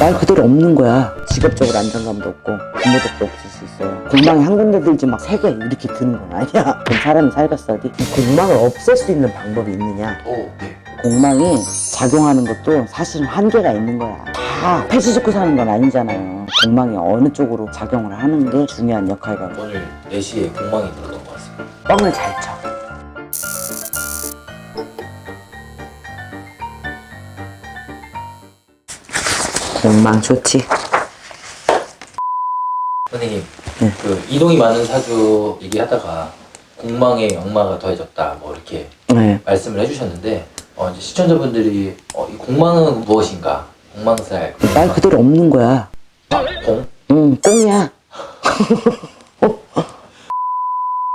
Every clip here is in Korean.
말 그대로 없는 거야. 직업적으로 안정감도 없고 부모덕도 없을 수 있어요. 공망이 한 군데 들지 막 3개 이렇게 드는 건 아니야. 그럼 사람이 살겠어 어디? 공망을 없앨 수 있는 방법이 있느냐? 네. 공망이 작용하는 것도 사실은 한계가 있는 거야. 다 폐지 짓고 사는 건 아니잖아요. 공망이 어느 쪽으로 작용을 하는 게 중요한 역할이라고. 오늘 4시에 공망이 들었던 것 같습니다. 뻥을 잘 쳐. 공망 좋지. 선생님, 네. 그 이동이 많은 사주 얘기하다가 공망에 역마가 더해졌다 뭐 이렇게 네. 말씀을 해주셨는데 이제 시청자분들이 이 공망은 무엇인가? 공망살. 말 그대로 없는 거야. 공? 응, 꽁이야.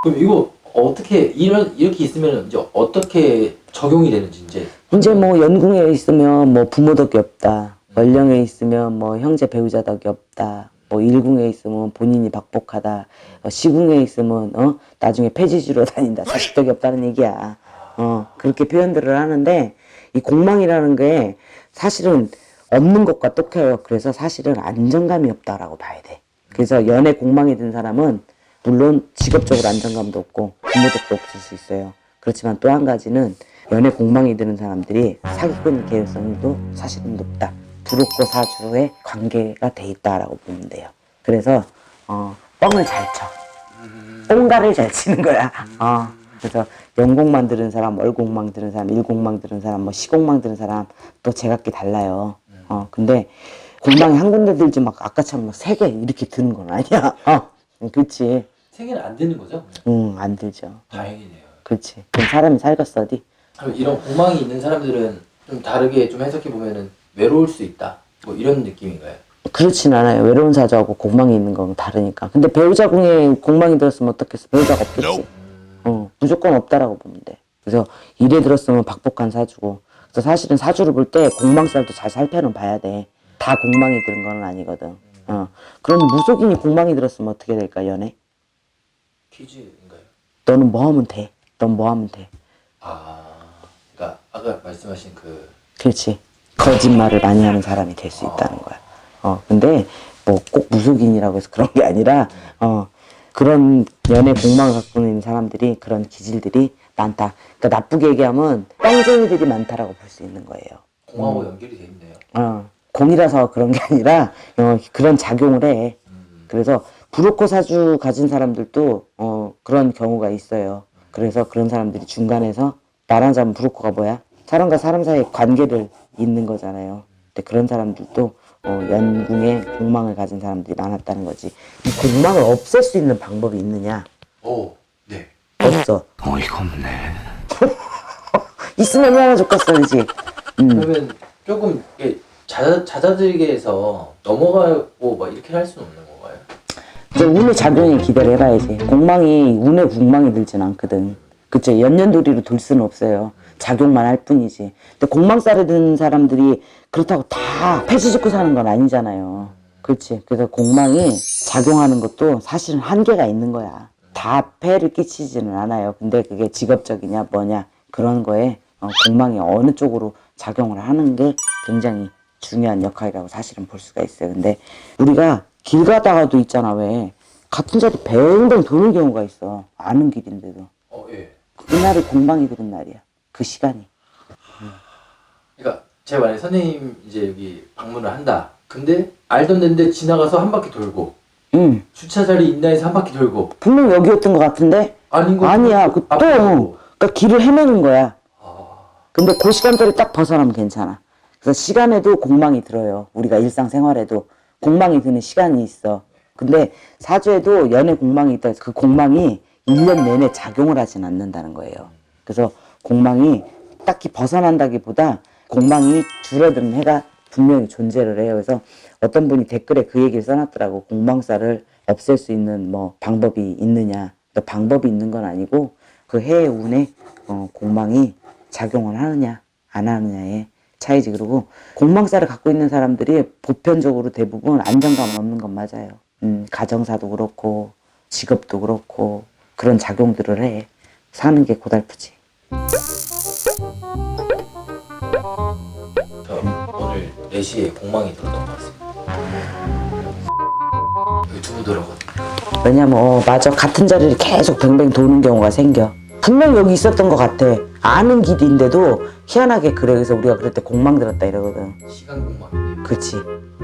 그럼 이거 어떻게 이렇게 있으면 이제 어떻게 적용이 되는지 이제 뭐 연궁에 있으면 뭐 부모 덕이 없다. 월령에 있으면 뭐 형제 배우자 덕이 없다. 뭐 일궁에 있으면 본인이 박복하다. 시궁에 있으면 나중에 폐지지로 다닌다. 자식 덕이 없다는 얘기야. 그렇게 표현들을 하는데 이 공망이라는 게 사실은 없는 것과 똑해요. 그래서 사실은 안정감이 없다라고 봐야 돼. 그래서 연애 공망이 든 사람은 물론 직업적으로 안정감도 없고 부모덕도 없을 수 있어요. 그렇지만 또 한 가지는 연애 공망이 드는 사람들이 사기꾼 개연성도 사실은 높다. 불옥고 사주에 관계가 돼 있다라고 보면 돼요. 그래서 뻥을 잘 쳐. 뽕가를 잘 치는 거야. 그래서 연공만 들은 사람, 월공망 들은 사람, 일공망 들은 사람, 뭐 시공망 들은 사람 또 제각기 달라요. 근데 공망이 한 군데 들지 막 아까처럼 막 3개 이렇게 드는 건 아니야. 그렇지. 3개는 안 되는 거죠? 응, 안 들죠. 다행이네요. 그렇지. 그럼 사람이 살겠어 어디? 그럼 이런 공망이 있는 사람들은 좀 다르게 좀 해석해 보면은 외로울 수 있다. 뭐 이런 느낌인가요? 그렇진 않아요. 외로운 사주하고 공망이 있는 건 다르니까. 근데 배우자 궁에 공망이 들었으면 어떻겠어? 배우자가 없겠지. 무조건 없다라고 보면 돼. 그래서 일에 들었으면 박복한 사주고. 그래서 사실은 사주를 볼 때 공망살도 잘 살펴는 봐야 돼. 다 공망이 들은 건 아니거든. 그럼 무속인이 공망이 들었으면 어떻게 될까, 연애? 퀴즈인가요? 너는 뭐 하면 돼? 넌 뭐 하면 돼? 그러니까 아까 말씀하신 그 그렇지. 거짓말을 많이 하는 사람이 될 수 있다는 거야. 근데 뭐 꼭 무속인이라고 해서 그런 게 아니라, 그런 연애 공망을 갖고 있는 사람들이 그런 기질들이 많다. 그러니까 나쁘게 얘기하면 뻥쟁이들이 많다라고 볼 수 있는 거예요. 공하고 연결이 돼 있네요. 공이라서 그런 게 아니라 그런 작용을 해. 그래서 브로커 사주 가진 사람들도 그런 경우가 있어요. 그래서 그런 사람들이 중간에서 말하자면 브로커가 뭐야? 사람과 사람 사이에 관계를 잇는 거잖아요. 근데 그런 사람들도 연궁에 공망을 가진 사람들이 많았다는 거지. 이 공망을 없앨 수 있는 방법이 있느냐? 네. 없어. 어이가 없네. 있으면 얼마나 좋겠어, 그지? 그러면 조금 이게 잦아들게 해서 넘어가고 막 이렇게 할 수는 없는 건가요? 이제 운의 작용에 기대를 해봐야지. 공망이 운에 궁망이 들진 않거든. 그쵸? 연년도리로 돌 수는 없어요. 작용만 할 뿐이지. 근데 공망살에 든 사람들이 그렇다고 다 폐지 짓고 사는 건 아니잖아요. 그렇지. 그래서 공망이 작용하는 것도 사실은 한계가 있는 거야. 다 폐를 끼치지는 않아요. 근데 그게 직업적이냐 뭐냐 그런 거에 공망이 어느 쪽으로 작용을 하는 게 굉장히 중요한 역할이라고 사실은 볼 수가 있어요. 근데 우리가 길 가다가도 있잖아. 왜 같은 자리 뱅뱅 도는 경우가 있어. 아는 길인데도. 예. 그날이 공망이 들은 날이야. 그 시간이. 그러니까 제가 만약에 선생님 이제 여기 방문을 한다. 근데 알던 데인데 지나가서 한 바퀴 돌고 주차 자리 있나 해서 한 바퀴 돌고 분명 여기였던 것 같은데 아닌 거 아니야. 그 또 그러니까 길을 헤매는 거야. 근데 그 시간대를 딱 벗어나면 괜찮아. 그래서 시간에도 공망이 들어요. 우리가 일상생활에도 공망이 드는 시간이 있어. 근데 사주에도 연애 공망이 있다 해서 그 공망이 1년 내내 작용을 하진 않는다는 거예요. 그래서 공망이 딱히 벗어난다기보다 공망이 줄어드는 해가 분명히 존재를 해요. 그래서 어떤 분이 댓글에 그 얘기를 써놨더라고. 공망살을 없앨 수 있는 뭐 방법이 있느냐. 방법이 있는 건 아니고 그 해의 운에 공망이 작용을 하느냐 안 하느냐의 차이지. 그리고 공망살을 갖고 있는 사람들이 보편적으로 대부분 안정감 없는 건 맞아요. 가정사도 그렇고 직업도 그렇고 그런 작용들을 해. 사는 게 고달프지. 오늘 4시에 공망이 들었던 것 같습니다. 여기 두고 들어거든요. 왜냐면 맞아, 같은 자리를 계속 뱅뱅 도는 경우가 생겨. 분명 여기 있었던 것 같아. 아는 길인데도 희한하게 그래. 그래서 우리가 그럴 때 공망 들었다 이러거든. 시간 공망이네요. 그렇지.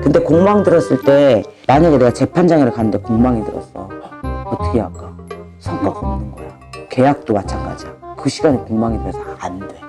근데 공망 들었을 때 만약에 내가 재판장을 갔는데 공망이 들었어. 어떻게 할까? 성과가 없는 거야. 계약도 마찬가지야. 그 시간에 공망이 들어서 안 돼.